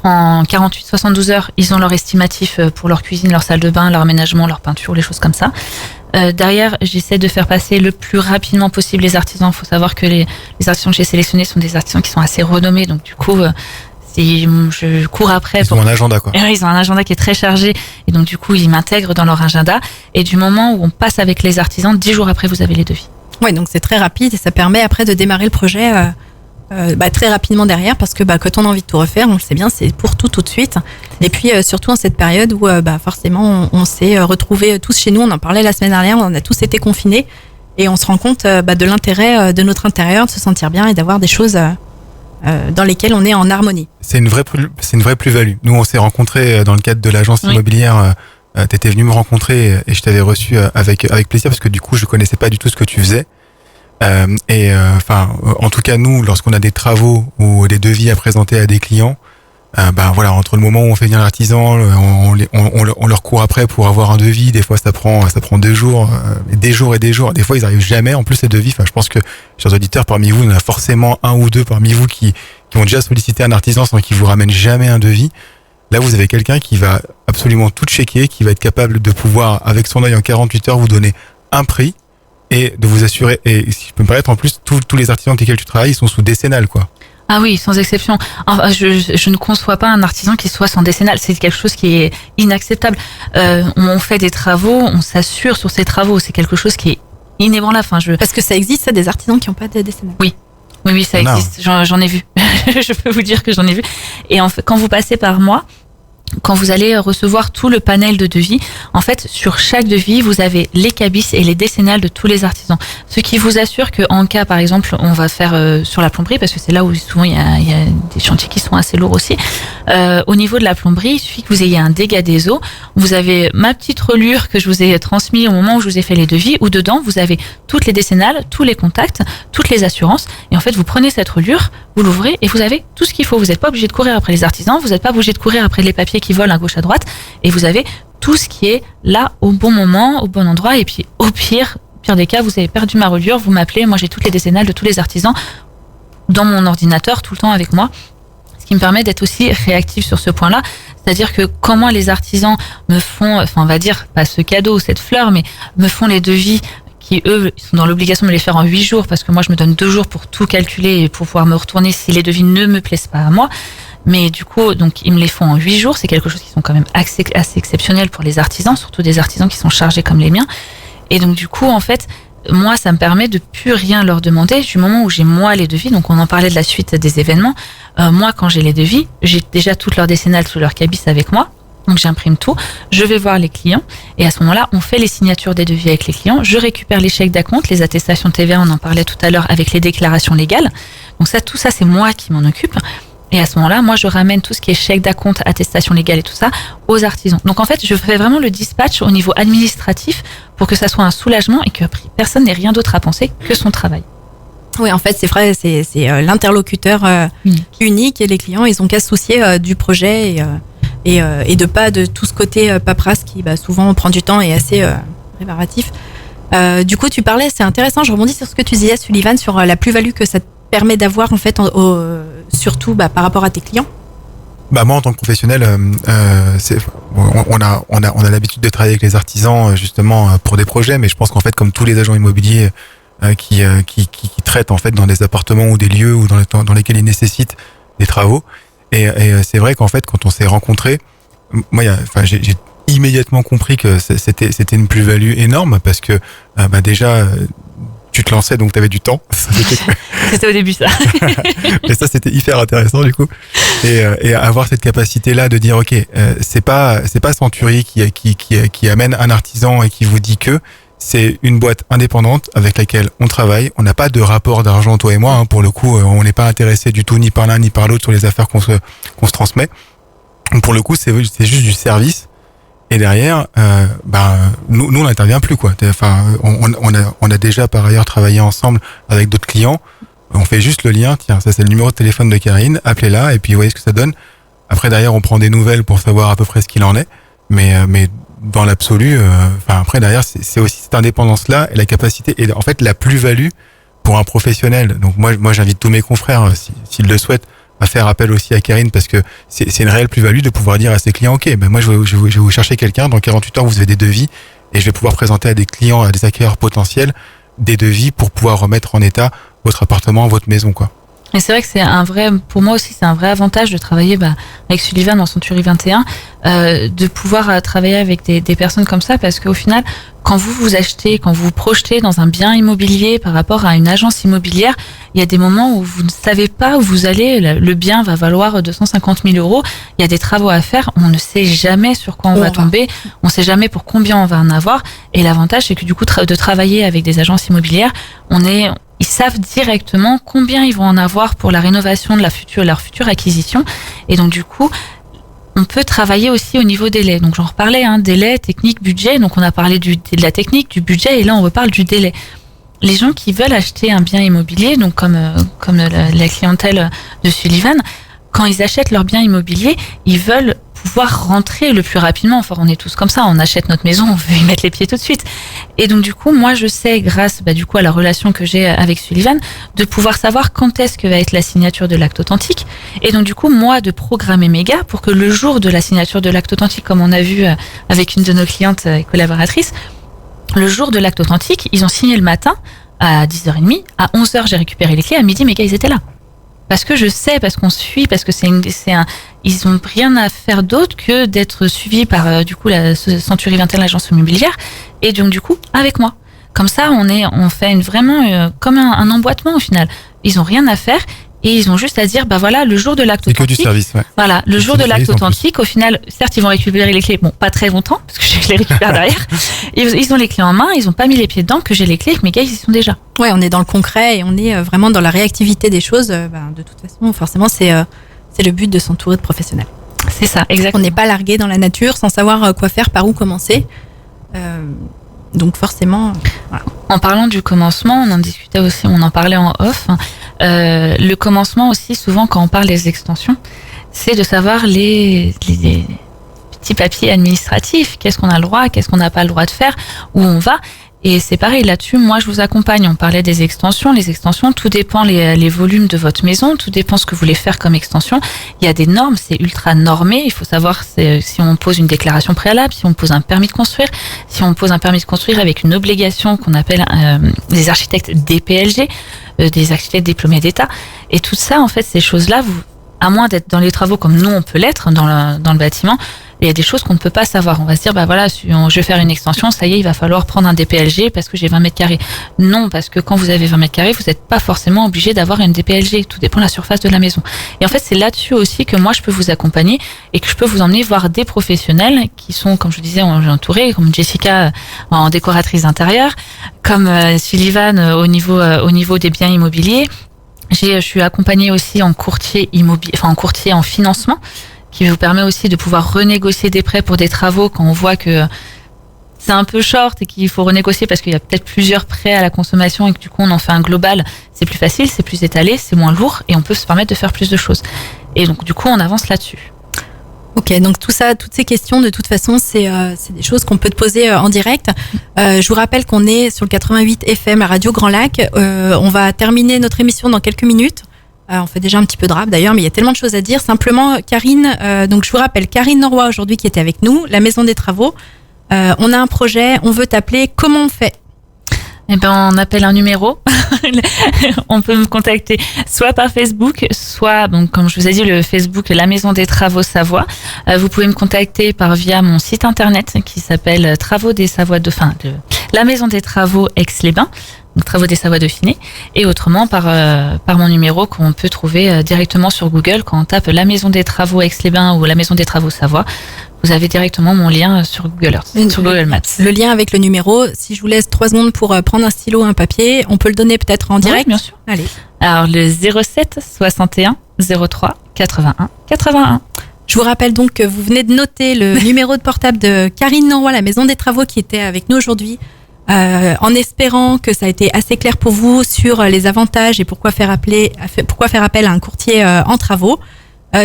En 48-72 heures, ils ont leur estimatif pour leur cuisine, leur salle de bain, leur aménagement, leur peinture, les choses comme ça. Derrière, j'essaie de faire passer le plus rapidement possible les artisans. Il faut savoir que les artisans que j'ai sélectionnés sont des artisans qui sont assez renommés. Donc du coup, je cours après. Ils ont un agenda, quoi. Ils ont un agenda qui est très chargé. Et donc du coup, ils m'intègrent dans leur agenda. Et du moment où on passe avec les artisans, 10 jours après, vous avez les devis. Ouais, donc c'est très rapide et ça permet après de démarrer le projet très rapidement derrière parce que quand on a envie de tout refaire, on le sait bien, c'est pour tout de suite. Et puis surtout en cette période où forcément on s'est retrouvés tous chez nous, on en parlait la semaine dernière, on a tous été confinés et on se rend compte de l'intérêt de notre intérieur, de se sentir bien et d'avoir des choses dans lesquelles on est en harmonie. C'est une vraie plus-value. Nous on s'est rencontrés dans le cadre de l'agence immobilière. T'étais venu me rencontrer et je t'avais reçu avec plaisir parce que du coup je connaissais pas du tout ce que tu faisais. En tout cas nous, lorsqu'on a des travaux ou des devis à présenter à des clients, entre le moment où on fait venir l'artisan, on leur court après pour avoir un devis. Des fois ça prend 2 jours, des jours et des jours. Des fois ils arrivent jamais. En plus les devis, je pense que chers auditeurs, parmi vous, il y en a forcément un ou deux parmi vous qui ont déjà sollicité un artisan sans qu'il vous ramène jamais un devis. Là vous avez quelqu'un qui va absolument tout checker, qui va être capable de pouvoir avec son œil en 48 heures vous donner un prix. Et de vous assurer, et si je peux me permettre, en plus, tous les artisans avec lesquels tu travailles, ils sont sous décennale, quoi. Ah oui, sans exception. Enfin, je ne conçois pas un artisan qui soit sans décennale. C'est quelque chose qui est inacceptable. On fait des travaux, on s'assure sur ces travaux. C'est quelque chose qui est inébranlable. Parce que ça existe, ça, des artisans qui n'ont pas de décennale. Oui, ça existe. J'en ai vu. Je peux vous dire que j'en ai vu. Et en fait, quand vous passez par moi, quand vous allez recevoir tout le panel de devis, en fait, sur chaque devis, vous avez les cabis et les décennales de tous les artisans. Ce qui vous assure que, en cas, par exemple, on va faire sur la plomberie, parce que c'est là où souvent il y a des chantiers qui sont assez lourds aussi. Au niveau de la plomberie, il suffit que vous ayez un dégât des eaux. Vous avez ma petite relure que je vous ai transmise au moment où je vous ai fait les devis, où dedans, vous avez toutes les décennales, tous les contacts, toutes les assurances. Et en fait, vous prenez cette relure, vous l'ouvrez et vous avez tout ce qu'il faut. Vous n'êtes pas obligé de courir après les artisans, vous n'êtes pas obligé de courir après les papiers qui volent à gauche à droite, et vous avez tout ce qui est là au bon moment, au bon endroit, et puis au pire, Pire des cas, vous avez perdu ma reliure, vous m'appelez, moi j'ai toutes les décennales de tous les artisans dans mon ordinateur tout le temps avec moi. Ce qui me permet d'être aussi réactive sur ce point-là. C'est-à-dire que comment les artisans me font, enfin on va dire, pas ce cadeau, cette fleur, mais me font les devis qui, eux, sont dans l'obligation de me les faire en 8 jours, parce que moi je me donne 2 jours pour tout calculer et pour pouvoir me retourner si les devis ne me plaisent pas à moi. Mais du coup, donc ils me les font en 8 jours, c'est quelque chose qui sont quand même assez exceptionnel pour les artisans, surtout des artisans qui sont chargés comme les miens. Et donc du coup, en fait, moi, ça me permet de plus rien leur demander du moment où j'ai moi les devis. Donc on en parlait de la suite des événements. Moi, quand j'ai les devis, j'ai déjà toutes leurs décennales sous leur cabis avec moi. Donc j'imprime tout, je vais voir les clients et à ce moment-là, on fait les signatures des devis avec les clients. Je récupère les chèques d'acompte, les attestations de TVA, on en parlait tout à l'heure avec les déclarations légales. Donc ça, tout ça, c'est moi qui m'en occupe. Et à ce moment-là, moi, je ramène tout ce qui est chèque d'acompte, attestation légale et tout ça aux artisans. Donc en fait, je fais vraiment le dispatch au niveau administratif pour que ça soit un soulagement et que personne n'ait rien d'autre à penser que son travail. Oui, en fait, c'est vrai, c'est l'interlocuteur unique et les clients, ils ont qu'à se soucier du projet et de pas de tout ce côté paperasse qui souvent prend du temps et est assez réparatif. Du coup, tu parlais, c'est intéressant, je rebondis sur ce que tu disais, Sullivan, sur la plus-value que ça te permet d'avoir en fait, surtout par rapport à tes clients. Moi, en tant que professionnel, on a l'habitude de travailler avec les artisans justement pour des projets, mais je pense qu'en fait, comme tous les agents immobiliers qui traitent en fait dans des appartements ou des lieux ou dans lesquels ils nécessitent des travaux, et c'est vrai qu'en fait, quand on s'est rencontrés, moi, j'ai immédiatement compris que c'était une plus-value énorme parce que déjà tu te lançais, donc tu avais du temps. C'était au début ça. Et ça, c'était hyper intéressant du coup. Et avoir cette capacité-là de dire, ok, c'est pas Century qui amène un artisan et qui vous dit que c'est une boîte indépendante avec laquelle on travaille. On n'a pas de rapport d'argent, toi et moi. Hein, pour le coup, on n'est pas intéressé du tout ni par l'un ni par l'autre sur les affaires qu'on se transmet. Donc pour le coup, c'est juste du service. Et derrière, nous on n'intervient plus quoi. Enfin, on a déjà par ailleurs travaillé ensemble avec d'autres clients. On fait juste le lien. Tiens, ça c'est le numéro de téléphone de Karine. Appelez-la et puis vous voyez ce que ça donne. Après derrière, on prend des nouvelles pour savoir à peu près ce qu'il en est. Mais dans l'absolu, après derrière, c'est aussi cette indépendance là et la capacité et en fait la plus-value pour un professionnel. Donc moi j'invite tous mes confrères s'ils le souhaitent à faire appel aussi à Karine parce que c'est une réelle plus-value de pouvoir dire à ses clients, ok, moi je vais vous chercher quelqu'un, dans 48 heures vous avez des devis et je vais pouvoir présenter à des clients, à des acquéreurs potentiels des devis pour pouvoir remettre en état votre appartement, votre maison quoi. Et c'est vrai que pour moi aussi, c'est un vrai avantage de travailler avec Sullivan dans Century 21, de pouvoir travailler avec des personnes comme ça, parce qu'au final, quand vous achetez, quand vous vous projetez dans un bien immobilier par rapport à une agence immobilière, il y a des moments où vous ne savez pas où vous allez, le bien va valoir 250 000 euros, il y a des travaux à faire, on ne sait jamais sur quoi on va tomber, on ne sait jamais pour combien on va en avoir, et l'avantage, c'est que du coup, de travailler avec des agences immobilières, ils savent directement combien ils vont en avoir pour la rénovation de leur future acquisition. Et donc, du coup, on peut travailler aussi au niveau délai. Donc, j'en reparlais, délai, technique, budget. Donc, on a parlé de la technique, du budget, et là, on reparle du délai. Les gens qui veulent acheter un bien immobilier, donc comme la clientèle de Sullivan, quand ils achètent leur bien immobilier, ils veulent pouvoir rentrer le plus rapidement. Enfin, on est tous comme ça, on achète notre maison, on veut y mettre les pieds tout de suite. Et donc, du coup, moi, je sais, grâce à la relation que j'ai avec Sullivan, de pouvoir savoir quand est-ce que va être la signature de l'acte authentique. Et donc, du coup, moi, de programmer mes gars pour que le jour de la signature de l'acte authentique, comme on a vu avec une de nos clientes et collaboratrices, le jour de l'acte authentique, ils ont signé le matin à 10h30, à 11h, j'ai récupéré les clés, à midi, mes gars, ils étaient là. Parce que je sais, parce qu'on suit, parce que ils ont rien à faire d'autre que d'être suivis par du coup la Century 21, l'agence immobilière, et donc du coup avec moi. Comme ça, on fait vraiment comme un emboîtement au final. Ils ont rien à faire et ils ont juste à dire voilà, le jour de l'acte authentique. C'est que du service, ouais. Voilà, le jour de l'acte authentique, au final, certes, ils vont récupérer les clés, pas très longtemps parce que je les récupère derrière. Ils ont les clés en main, ils ont pas mis les pieds dedans, que j'ai les clés, que mes gars ils y sont déjà. Ouais, on est dans le concret et on est vraiment dans la réactivité des choses. De toute façon, forcément, c'est le but de s'entourer de professionnels. C'est ça, exactement. On n'est pas largué dans la nature sans savoir quoi faire, par où commencer. Donc forcément, voilà. En parlant du commencement, on en discutait aussi, on en parlait en off. Le commencement aussi, souvent quand on parle des extensions, c'est de savoir les petits papiers administratifs. Qu'est-ce qu'on a le droit, qu'est-ce qu'on n'a pas le droit de faire, où on va. Et c'est pareil là-dessus, moi je vous accompagne. On parlait des extensions. Les extensions, tout dépend les volumes de votre maison, tout dépend ce que vous voulez faire comme extension. Il y a des normes, c'est ultra normé. Il faut savoir si on pose une déclaration préalable, si on pose un permis de construire, si on pose un permis de construire avec une obligation qu'on appelle des architectes DPLG, des architectes diplômés d'État. Et tout ça, en fait, ces choses-là, à moins d'être dans les travaux comme nous on peut l'être dans le bâtiment, il y a des choses qu'on ne peut pas savoir. On va se dire, bah voilà, je vais faire une extension, ça y est, il va falloir prendre un DPLG parce que j'ai 20 mètres carrés. Non, parce que quand vous avez 20 mètres carrés, vous n'êtes pas forcément obligé d'avoir une DPLG. Tout dépend de la surface de la maison. Et en fait, c'est là-dessus aussi que moi, je peux vous accompagner et que je peux vous emmener voir des professionnels qui sont, comme je disais, entourés, comme Jessica en décoratrice intérieure, comme Sullivan au niveau des biens immobiliers. Je suis accompagnée aussi en courtier immobilier, en courtier en financement, qui vous permet aussi de pouvoir renégocier des prêts pour des travaux quand on voit que c'est un peu short et qu'il faut renégocier parce qu'il y a peut-être plusieurs prêts à la consommation et que du coup on en fait un global. C'est plus facile, c'est plus étalé, c'est moins lourd et on peut se permettre de faire plus de choses. Et donc du coup on avance là-dessus. Ok, donc tout ça, toutes ces questions, de toute façon, c'est des choses qu'on peut te poser en direct. Je vous rappelle qu'on est sur le 88 FM à Radio Grand Lac. On va terminer notre émission dans quelques minutes. On fait déjà un petit peu de rap d'ailleurs, mais il y a tellement de choses à dire. Simplement, Karine, donc je vous rappelle, Karine Norroy aujourd'hui qui était avec nous, la Maison des Travaux. On a un projet, on veut t'appeler. Comment on fait ? Eh ben, on appelle un numéro. On peut me contacter soit par Facebook, soit, donc, comme je vous ai dit, le Facebook La Maison des Travaux Savoie. Vous pouvez me contacter via mon site internet qui s'appelle La Maison des Travaux Aix-les-Bains. Donc, Travaux des Savoies Dauphiné, et autrement par mon numéro qu'on peut trouver directement sur Google. Quand on tape La Maison des Travaux Aix-les-Bains ou La Maison des Travaux Savoie, vous avez directement mon lien sur Google Earth, sur Google Maps. Le lien avec le numéro, si je vous laisse 3 secondes pour prendre un stylo, un papier, on peut le donner peut-être en direct. Oui, bien sûr. Allez. Alors le 07 61 03 81 81. Je vous rappelle donc que vous venez de noter le numéro de portable de Karine Norroy, la Maison des Travaux, qui était avec nous aujourd'hui. En espérant que ça a été assez clair pour vous sur les avantages et pourquoi faire appel à un courtier en travaux.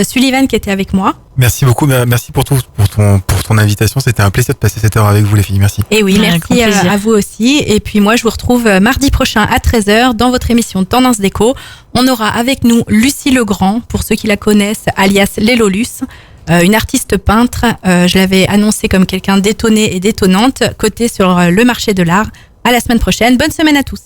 Sullivan qui était avec moi. Merci beaucoup, merci pour ton invitation. C'était un plaisir de passer cette heure avec vous les filles, merci. Et oui, merci à vous aussi. Et puis moi je vous retrouve mardi prochain à 13h dans votre émission Tendance Déco. On aura avec nous Lucie Legrand, pour ceux qui la connaissent, alias Lélolus. Une artiste peintre, je l'avais annoncée comme quelqu'un d'étonné et d'étonnante, cotée sur le marché de l'art. À la semaine prochaine, bonne semaine à tous.